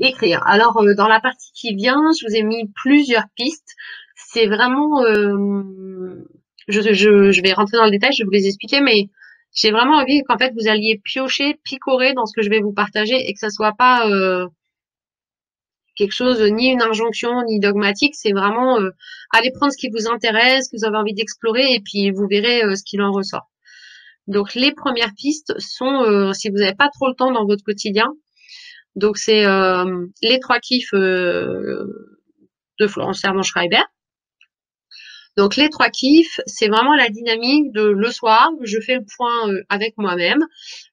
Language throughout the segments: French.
Écrire. Alors, dans la partie qui vient, je vous ai mis plusieurs pistes. C'est vraiment, je vais rentrer dans le détail, je vais vous les expliquer, mais j'ai vraiment envie qu'en fait vous alliez piocher, picorer dans ce que je vais vous partager et que ça soit pas quelque chose, ni une injonction, ni dogmatique. C'est vraiment aller prendre ce qui vous intéresse, que vous avez envie d'explorer, et puis vous verrez ce qu'il en ressort. Donc, les premières pistes sont, si vous n'avez pas trop le temps dans votre quotidien, donc c'est les 3 kiffs de Florence Servan-Schreiber. Donc les 3 kiffs, c'est vraiment la dynamique de le soir, je fais le point avec moi-même,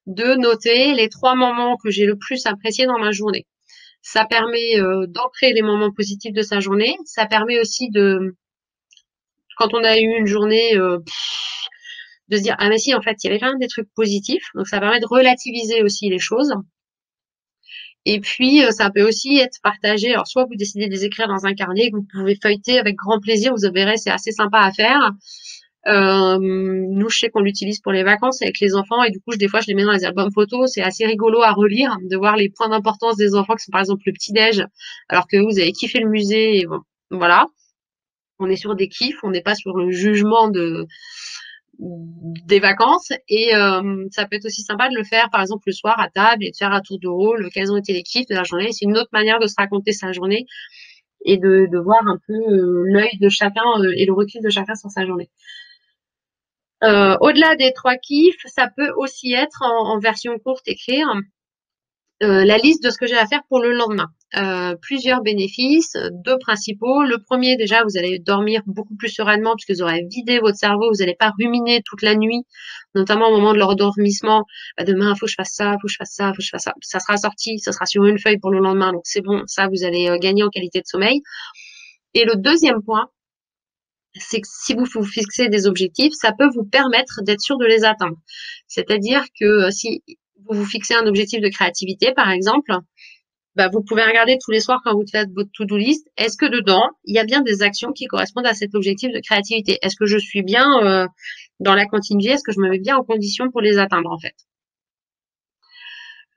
de noter les 3 moments que j'ai le plus appréciés dans ma journée. Ça permet d'ancrer les moments positifs de sa journée. Ça permet aussi de, quand on a eu une journée, de se dire ah mais si en fait il y avait quand même des trucs positifs. Donc ça permet de relativiser aussi les choses. Et puis, ça peut aussi être partagé. Alors, soit vous décidez de les écrire dans un carnet que vous pouvez feuilleter avec grand plaisir. Vous verrez, c'est assez sympa à faire. Nous, je sais qu'on l'utilise pour les vacances avec les enfants. Et du coup, des fois, je les mets dans les albums photos. C'est assez rigolo à relire, de voir les points d'importance des enfants qui sont par exemple le petit-déj, alors que vous avez kiffé le musée. Et bon, voilà. On est sur des kiffs. On n'est pas sur le jugement des vacances, et ça peut être aussi sympa de le faire par exemple le soir à table et de faire à tour de rôle quels ont été les kiffs de la journée. C'est une autre manière de se raconter sa journée et de voir un peu l'œil de chacun et le recul de chacun sur sa journée. Au-delà des 3 kiffs, ça peut aussi être en version courte écrire la liste de ce que j'ai à faire pour le lendemain. Plusieurs bénéfices, 2 principaux. Le premier, déjà, vous allez dormir beaucoup plus sereinement puisque vous aurez vidé votre cerveau, vous n'allez pas ruminer toute la nuit, notamment au moment de l'endormissement. Demain, faut que je fasse ça, faut que je fasse ça, faut que je fasse ça. Ça sera sorti, ça sera sur une feuille pour le lendemain, donc c'est bon, ça, vous allez gagner en qualité de sommeil. Et le deuxième point, c'est que si vous vous fixez des objectifs, ça peut vous permettre d'être sûr de les atteindre. C'est-à-dire que si vous vous fixez un objectif de créativité, par exemple, vous pouvez regarder tous les soirs quand vous faites votre to-do list, est-ce que dedans, il y a bien des actions qui correspondent à cet objectif de créativité? Est-ce que je suis bien dans la continuité? Est-ce que je me mets bien en condition pour les atteindre, en fait?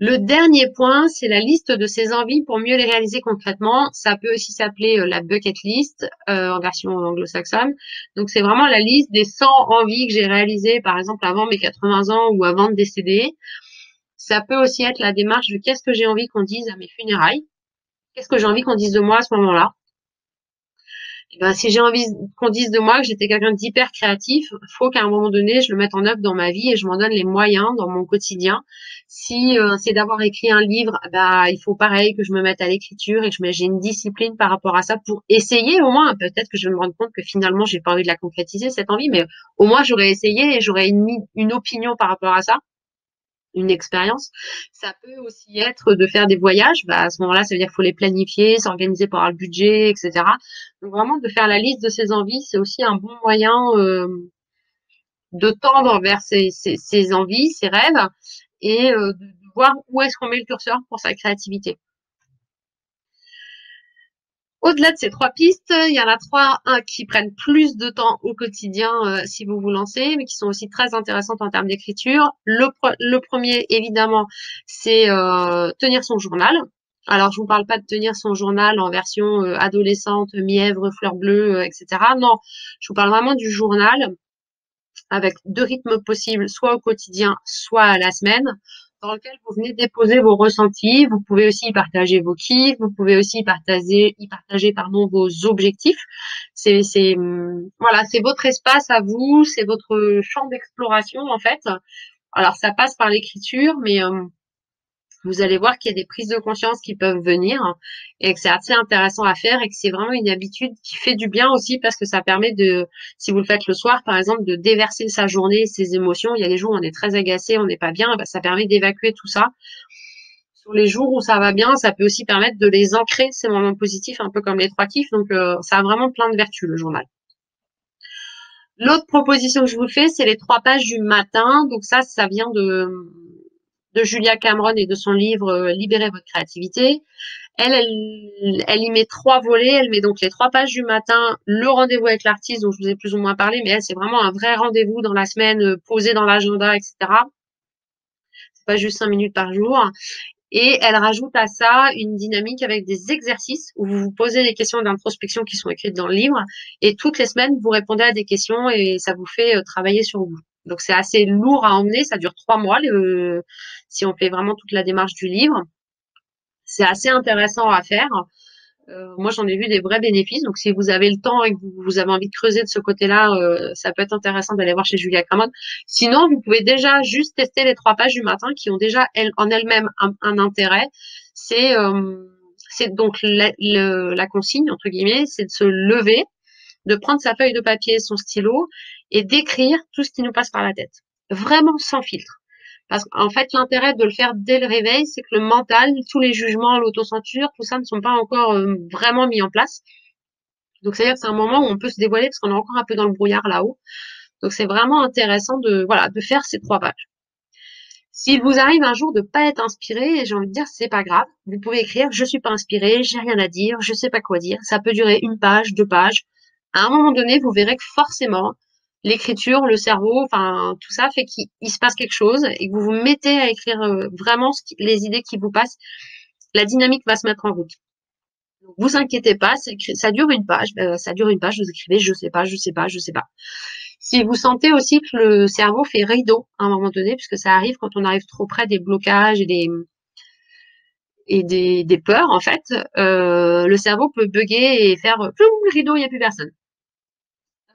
Le dernier point, c'est la liste de ses envies pour mieux les réaliser concrètement. Ça peut aussi s'appeler la bucket list en version anglo-saxonne. Donc, c'est vraiment la liste des 100 envies que j'ai réalisées, par exemple, avant mes 80 ans ou avant de décéder. Ça peut aussi être la démarche de qu'est-ce que j'ai envie qu'on dise à mes funérailles. Qu'est-ce que j'ai envie qu'on dise de moi à ce moment-là? Si j'ai envie qu'on dise de moi que j'étais quelqu'un d'hyper créatif, faut qu'à un moment donné, je le mette en œuvre dans ma vie et je m'en donne les moyens dans mon quotidien. Si c'est d'avoir écrit un livre, il faut pareil que je me mette à l'écriture et que j'ai une discipline par rapport à ça pour essayer au moins. Peut-être que je vais me rendre compte que finalement, j'ai pas envie de la concrétiser, cette envie, mais au moins, j'aurais essayé et j'aurais une opinion par rapport à ça. Une expérience. Ça peut aussi être de faire des voyages. À ce moment-là, ça veut dire qu'il faut les planifier, s'organiser pour avoir le budget, etc. Donc vraiment, de faire la liste de ses envies, c'est aussi un bon moyen de tendre vers ses envies, ses rêves, et de voir où est-ce qu'on met le curseur pour sa créativité. Au-delà de ces 3 pistes, il y en a 3 qui prennent plus de temps au quotidien si vous vous lancez, mais qui sont aussi très intéressantes en termes d'écriture. Le premier, évidemment, c'est tenir son journal. Alors, je vous parle pas de tenir son journal en version adolescente, mièvre, fleur bleue, etc. Non, je vous parle vraiment du journal avec 2 rythmes possibles, soit au quotidien, soit à la semaine, dans lequel vous venez déposer vos ressentis. Vous pouvez aussi y partager vos kiffs, vous pouvez aussi y partager vos objectifs. Voilà, c'est votre espace à vous, c'est votre champ d'exploration en fait. Alors ça passe par l'écriture, mais vous allez voir qu'il y a des prises de conscience qui peuvent venir et que c'est assez intéressant à faire et que c'est vraiment une habitude qui fait du bien aussi parce que ça permet de, si vous le faites le soir par exemple, de déverser sa journée, ses émotions. Il y a des jours où on est très agacé, on n'est pas bien, ça permet d'évacuer tout ça. Sur les jours où ça va bien, ça peut aussi permettre de les ancrer, ces moments positifs, un peu comme les 3 kiffs. Donc ça a vraiment plein de vertus le journal. L'autre proposition que je vous fais, c'est les 3 pages du matin. Donc ça vient de Julia Cameron et de son livre Libérez votre créativité. Elle y met 3 volets. Elle met donc les 3 pages du matin, le rendez-vous avec l'artiste dont je vous ai plus ou moins parlé, mais elle, c'est vraiment un vrai rendez-vous dans la semaine, posé dans l'agenda, etc. C'est pas juste 5 minutes par jour. Et elle rajoute à ça une dynamique avec des exercices où vous vous posez des questions d'introspection qui sont écrites dans le livre et toutes les semaines, vous répondez à des questions et ça vous fait travailler sur vous. Donc, c'est assez lourd à emmener. Ça dure 3 mois si on fait vraiment toute la démarche du livre. C'est assez intéressant à faire. Moi, j'en ai vu des vrais bénéfices. Donc, si vous avez le temps et que vous avez envie de creuser de ce côté-là, ça peut être intéressant d'aller voir chez Julia Cameron. Sinon, vous pouvez déjà juste tester les 3 pages du matin qui ont déjà en elles-mêmes un intérêt. C'est donc la consigne, entre guillemets, c'est de se lever, de prendre sa feuille de papier, son stylo et d'écrire tout ce qui nous passe par la tête. Vraiment sans filtre. Parce qu'en fait, l'intérêt de le faire dès le réveil, c'est que le mental, tous les jugements, l'autocensure, tout ça ne sont pas encore vraiment mis en place. Donc, c'est-à-dire que c'est un moment où on peut se dévoiler parce qu'on est encore un peu dans le brouillard là-haut. Donc, c'est vraiment intéressant de faire ces 3 pages. S'il vous arrive un jour de pas être inspiré, j'ai envie de dire, c'est pas grave. Vous pouvez écrire, je suis pas inspiré, j'ai rien à dire, je sais pas quoi dire. Ça peut durer 1 page, 2 pages. À un moment donné, vous verrez que forcément, l'écriture, le cerveau, enfin, tout ça fait qu'il se passe quelque chose et que vous vous mettez à écrire vraiment les idées qui vous passent. La dynamique va se mettre en route. Donc, vous inquiétez pas, ça dure 1 page. Ça dure 1 page, vous écrivez, je sais pas, je sais pas, je sais pas. Si vous sentez aussi que le cerveau fait rideau à un moment donné, puisque ça arrive quand on arrive trop près des blocages et des peurs, en fait, le cerveau peut bugger et faire ploum, le rideau, il n'y a plus personne.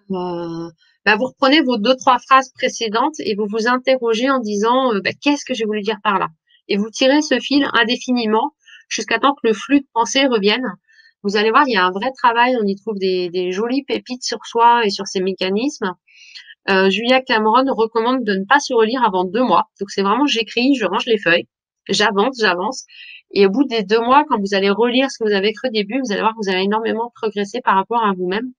Vous reprenez vos 2-3 phrases précédentes et vous vous interrogez en disant qu'est-ce que j'ai voulu dire par là? Et vous tirez ce fil indéfiniment jusqu'à temps que le flux de pensée revienne. Vous allez voir, il y a un vrai travail, on y trouve des jolies pépites sur soi et sur ses mécanismes. Julia Cameron recommande de ne pas se relire avant 2 mois. Donc c'est vraiment j'écris, je range les feuilles, j'avance. Et au bout des 2 mois, quand vous allez relire ce que vous avez écrit au début, vous allez voir que vous avez énormément progressé par rapport à vous-même.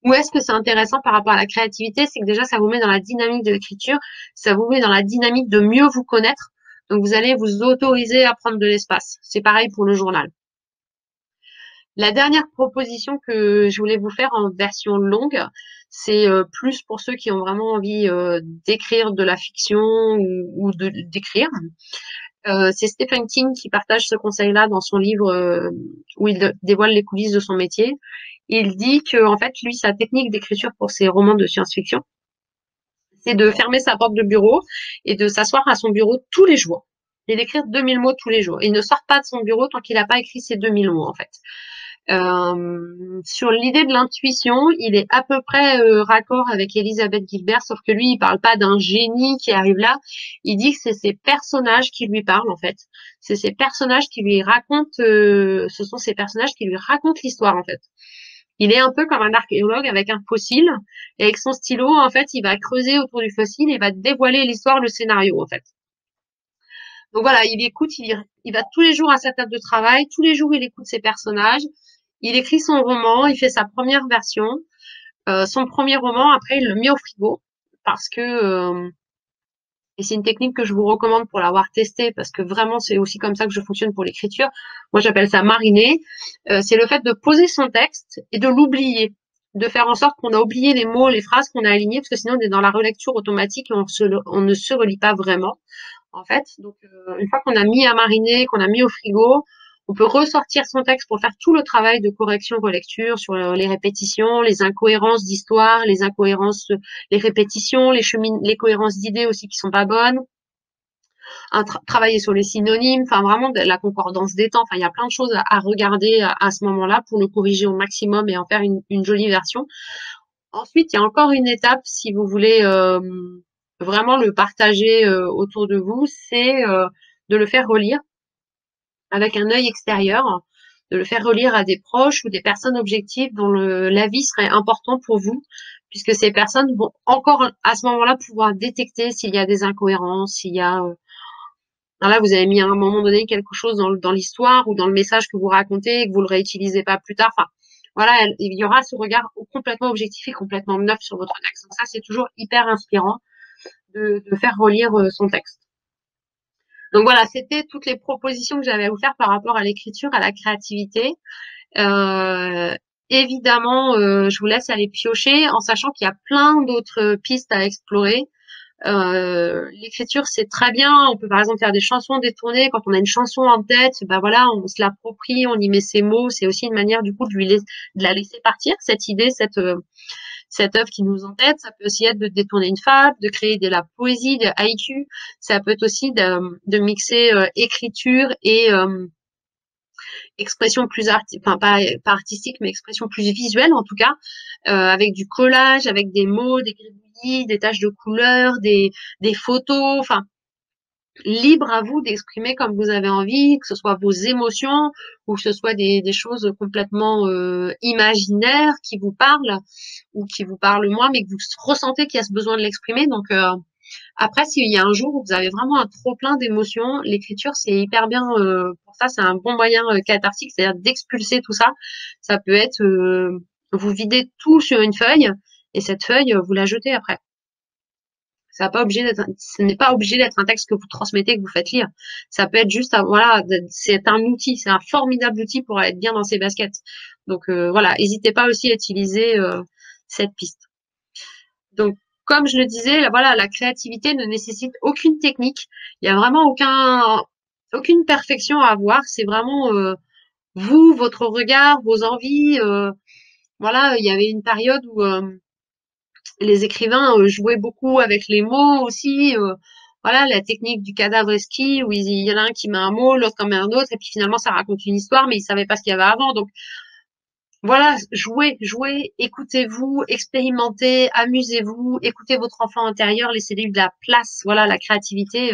Où est-ce que c'est intéressant par rapport à la créativité? C'est que déjà, ça vous met dans la dynamique de l'écriture, ça vous met dans la dynamique de mieux vous connaître. Donc vous allez vous autoriser à prendre de l'espace. C'est pareil pour le journal. La dernière proposition que je voulais vous faire en version longue, c'est plus pour ceux qui ont vraiment envie d'écrire de la fiction ou d'écrire. C'est Stephen King qui partage ce conseil-là dans son livre où il dévoile les coulisses de son métier. Il dit que en fait, lui, sa technique d'écriture pour ses romans de science-fiction, c'est de fermer sa porte de bureau et de s'asseoir à son bureau tous les jours et d'écrire 2000 mots tous les jours. Il ne sort pas de son bureau tant qu'il n'a pas écrit ces 2000 mots, en fait. Sur l'idée de l'intuition, il est à peu près raccord avec Elisabeth Gilbert, sauf que lui, il parle pas d'un génie qui arrive là. Il dit que c'est ses personnages qui lui parlent, en fait. C'est ces personnages qui lui racontent, ce sont ces personnages qui lui racontent l'histoire, en fait. Il est un peu comme un archéologue avec un fossile, et avec son stylo, en fait, il va creuser autour du fossile et va dévoiler l'histoire, le scénario, en fait. Donc voilà, il écoute, il va tous les jours à sa table de travail, tous les jours il écoute ses personnages, il écrit son roman, il fait sa première version, son premier roman, après il le met au frigo, parce que, et c'est une technique que je vous recommande pour l'avoir testée, parce que vraiment c'est aussi comme ça que je fonctionne pour l'écriture, moi j'appelle ça mariner, c'est le fait de poser son texte et de l'oublier, de faire en sorte qu'on a oublié les mots, les phrases qu'on a alignées, parce que sinon on est dans la relecture automatique et on ne se relit pas vraiment. En fait, donc une fois qu'on a mis à mariner, qu'on a mis au frigo, on peut ressortir son texte pour faire tout le travail de correction, relecture sur les répétitions, les incohérences d'histoire, les incohérences, les répétitions, les cohérences d'idées aussi qui sont pas bonnes. Travailler sur les synonymes, enfin vraiment la concordance des temps. Enfin, il y a plein de choses à regarder à ce moment-là pour le corriger au maximum et en faire une jolie version. Ensuite, il y a encore une étape si vous voulez vraiment le partager autour de vous, c'est de le faire relire avec un œil extérieur, de le faire relire à des proches ou des personnes objectives dont l'avis serait important pour vous, puisque ces personnes vont encore à ce moment-là pouvoir détecter s'il y a des incohérences, s'il y a là vous avez mis à un moment donné quelque chose dans l'histoire ou dans le message que vous racontez et que vous le réutilisez pas plus tard. Enfin, voilà, il y aura ce regard complètement objectif et complètement neuf sur votre texte. Donc ça, c'est toujours hyper inspirant de faire relire son texte. Donc voilà, c'était toutes les propositions que j'avais à vous faire par rapport à l'écriture, à la créativité. Évidemment, je vous laisse aller piocher en sachant qu'il y a plein d'autres pistes à explorer. L'écriture, c'est très bien. On peut par exemple faire des chansons détournées. Quand on a une chanson en tête, bah voilà, on se l'approprie, on y met ses mots. C'est aussi une manière du coup de la laisser partir, cette idée, cette œuvre qui nous entête. Ça peut aussi être de détourner une fable, de créer de la poésie, de haïku. Ça peut être aussi de mixer écriture et expression plus enfin pas artistique, mais expression plus visuelle en tout cas, avec du collage, avec des mots, des gribouillis, des taches de couleur, des photos, enfin libre à vous d'exprimer comme vous avez envie, que ce soit vos émotions ou que ce soit des choses complètement imaginaires qui vous parlent ou qui vous parlent moins, mais que vous ressentez qu'il y a ce besoin de l'exprimer. Donc après, s'il y a un jour où vous avez vraiment un trop plein d'émotions, l'écriture c'est hyper bien pour ça, c'est un bon moyen cathartique, c'est-à-dire d'expulser tout ça. Ça peut être vous videz tout sur une feuille et cette feuille vous la jetez après. Ça n'a pas obligé d'être, ce n'est pas obligé d'être un texte que vous transmettez, que vous faites lire. Ça peut être juste, voilà, c'est un outil, c'est un formidable outil pour être bien dans ses baskets. Donc voilà, n'hésitez pas aussi à utiliser cette piste. Donc comme je le disais, voilà, la créativité ne nécessite aucune technique. Il y a vraiment aucune perfection à avoir. C'est vraiment vous, votre regard, vos envies. Voilà, il y avait une période où les écrivains jouaient beaucoup avec les mots aussi. Voilà, la technique du cadavre esquis, où il y en a un qui met un mot, l'autre en met un autre, et puis finalement ça raconte une histoire, mais ils savaient pas ce qu'il y avait avant. Donc voilà, jouez, jouez, écoutez-vous, expérimentez, amusez-vous, écoutez votre enfant intérieur, laissez-lui de la place. Voilà, la créativité,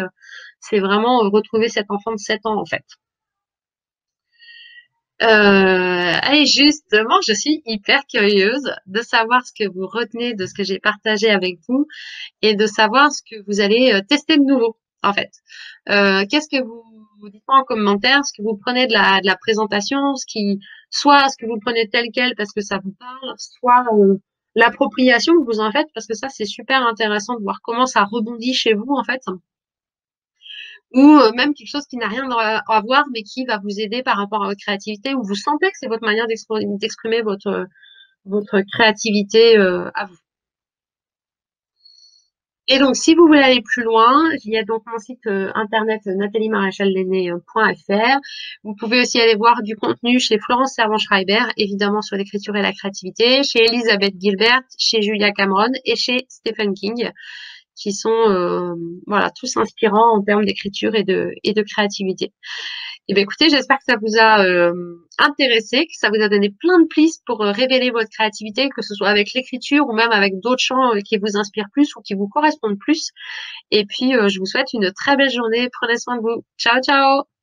c'est vraiment retrouver cet enfant de 7 ans en fait. Et justement, je suis hyper curieuse de savoir ce que vous retenez de ce que j'ai partagé avec vous et de savoir ce que vous allez tester de nouveau, en fait. Qu'est-ce que vous dites en commentaire, ce que vous prenez de la présentation, soit ce que vous prenez tel quel parce que ça vous parle, soit l'appropriation que vous en faites parce que ça, c'est super intéressant de voir comment ça rebondit chez vous, en fait. Ou même quelque chose qui n'a rien à voir mais qui va vous aider par rapport à votre créativité ou vous sentez que c'est votre manière d'exprimer votre créativité à vous. Et donc, si vous voulez aller plus loin, il y a donc mon site internet nathaliemarachal-lenné.fr. Vous pouvez aussi aller voir du contenu chez Florence Servan-Schreiber, évidemment sur l'écriture et la créativité, chez Elisabeth Gilbert, chez Julia Cameron et chez Stephen King, qui sont voilà tous inspirants en termes d'écriture et de créativité. Eh bien, écoutez, j'espère que ça vous a intéressé, que ça vous a donné plein de pistes pour révéler votre créativité, que ce soit avec l'écriture ou même avec d'autres chants qui vous inspirent plus ou qui vous correspondent plus. Et puis, je vous souhaite une très belle journée. Prenez soin de vous. Ciao, ciao!